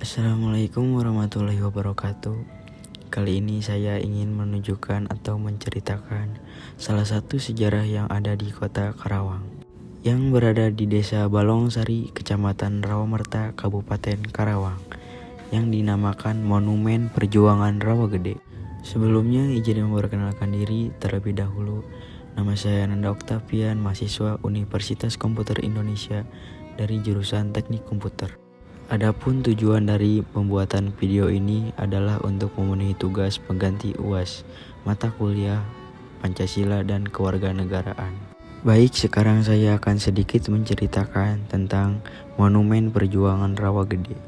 Assalamualaikum warahmatullahi wabarakatuh. Kali ini saya ingin menunjukkan atau menceritakan salah satu sejarah yang ada di kota Karawang, yang berada di desa Balongsari, kecamatan Rawamerta, Kabupaten Karawang, yang dinamakan Monumen Perjuangan Rawagede. Sebelumnya izin memperkenalkan diri terlebih dahulu. Nama saya Nanda Oktavian, mahasiswa Universitas Komputer Indonesia dari jurusan Teknik Komputer. Adapun tujuan dari pembuatan video ini adalah untuk memenuhi tugas pengganti UAS mata kuliah Pancasila dan Kewarganegaraan. Baik, sekarang saya akan sedikit menceritakan tentang Monumen Perjuangan Rawagede.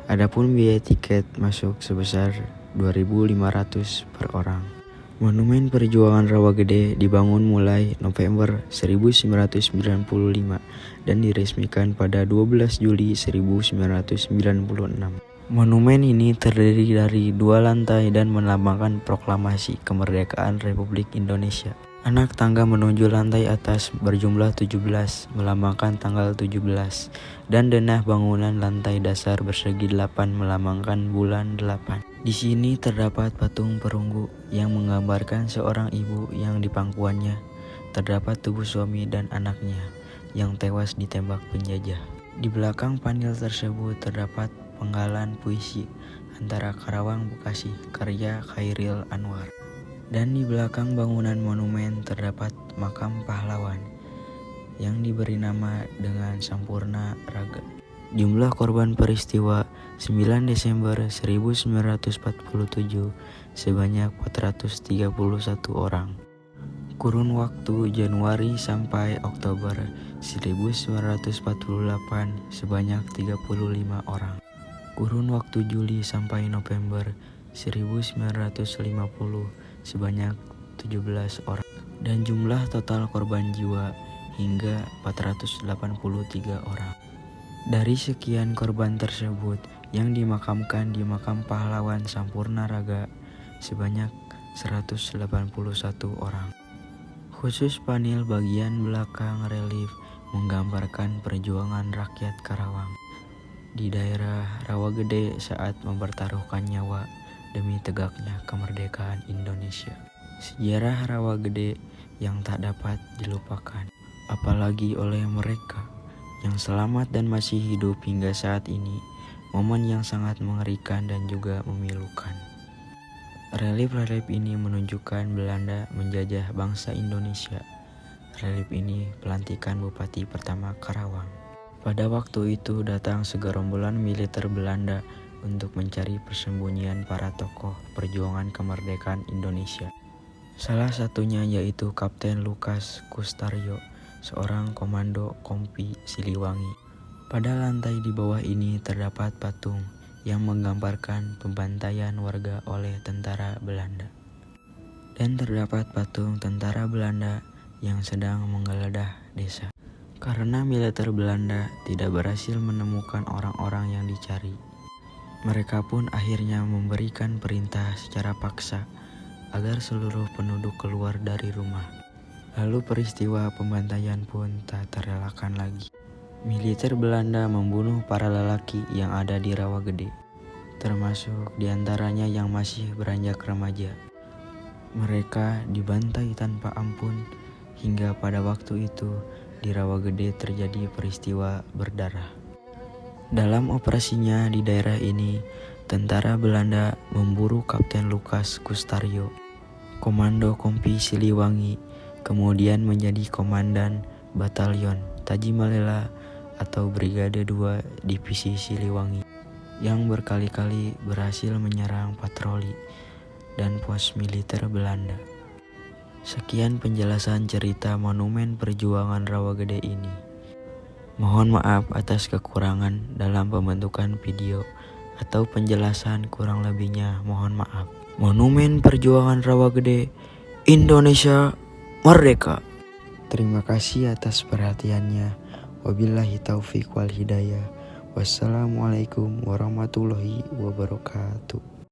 Adapun biaya tiket masuk sebesar 2.500 per orang. Monumen Perjuangan Rawagede dibangun mulai November 1995 dan diresmikan pada 12 Juli 1996. Monumen ini terdiri dari 2 lantai dan melambangkan proklamasi kemerdekaan Republik Indonesia. Anak tangga menuju lantai atas berjumlah 17, melambangkan tanggal 17, dan denah bangunan lantai dasar bersegi 8 melambangkan bulan 8. Di sini terdapat patung perunggu yang menggambarkan seorang ibu yang di pangkuannya terdapat tubuh suami dan anaknya yang tewas ditembak penjajah. Di belakang panel tersebut terdapat penggalan puisi antara Karawang Bekasi karya Khairil Anwar. Dan di belakang bangunan monumen terdapat makam pahlawan yang diberi nama dengan Sampurna Raga. Jumlah korban peristiwa 9 Desember 1947 sebanyak 431 orang. Kurun waktu Januari sampai Oktober 1948 sebanyak 35 orang. Kurun waktu Juli sampai November 1950 sebanyak 17 orang. Dan jumlah total korban jiwa hingga 483 orang. Dari sekian korban tersebut yang dimakamkan di makam pahlawan Sampurna Raga sebanyak 181 orang. Khusus panel bagian belakang relief menggambarkan perjuangan rakyat Karawang di daerah Rawagede saat mempertaruhkan nyawa demi tegaknya kemerdekaan Indonesia. Sejarah Rawagede yang tak dapat dilupakan, apalagi oleh mereka yang selamat dan masih hidup hingga saat ini, momen yang sangat mengerikan dan juga memilukan. Relief-relief ini menunjukkan Belanda menjajah bangsa Indonesia. Relief ini pelantikan Bupati pertama Karawang. Pada waktu itu datang segerombolan militer Belanda untuk mencari persembunyian para tokoh perjuangan kemerdekaan Indonesia. Salah satunya yaitu Kapten Lukas Kustaryo, seorang komando Kompi Siliwangi. Pada lantai di bawah ini terdapat patung yang menggambarkan pembantaian warga oleh tentara Belanda. Dan terdapat patung tentara Belanda yang sedang menggeledah desa. Karena militer Belanda tidak berhasil menemukan orang-orang yang dicari, mereka pun akhirnya memberikan perintah secara paksa agar seluruh penduduk keluar dari rumah. Lalu peristiwa pembantaian pun tak terelakkan lagi. Militer Belanda membunuh para lelaki yang ada di Rawagede, termasuk diantaranya yang masih beranjak remaja. Mereka dibantai tanpa ampun hingga pada waktu itu di Rawagede terjadi peristiwa berdarah. Dalam operasinya di daerah ini, tentara Belanda memburu Kapten Lukas Kustaryo, komando Kompi Siliwangi, kemudian menjadi komandan Batalion Tajimalela atau Brigade 2 Divisi Siliwangi, yang berkali-kali berhasil menyerang patroli dan pos militer Belanda. Sekian penjelasan cerita Monumen Perjuangan Rawagede ini. Mohon maaf atas kekurangan dalam pembentukan video atau penjelasan, kurang lebihnya mohon maaf. Monumen Perjuangan Rawagede, Indonesia Merdeka. Terima kasih atas perhatiannya. Wabillahi taufik wal hidayah. Wassalamualaikum warahmatullahi wabarakatuh.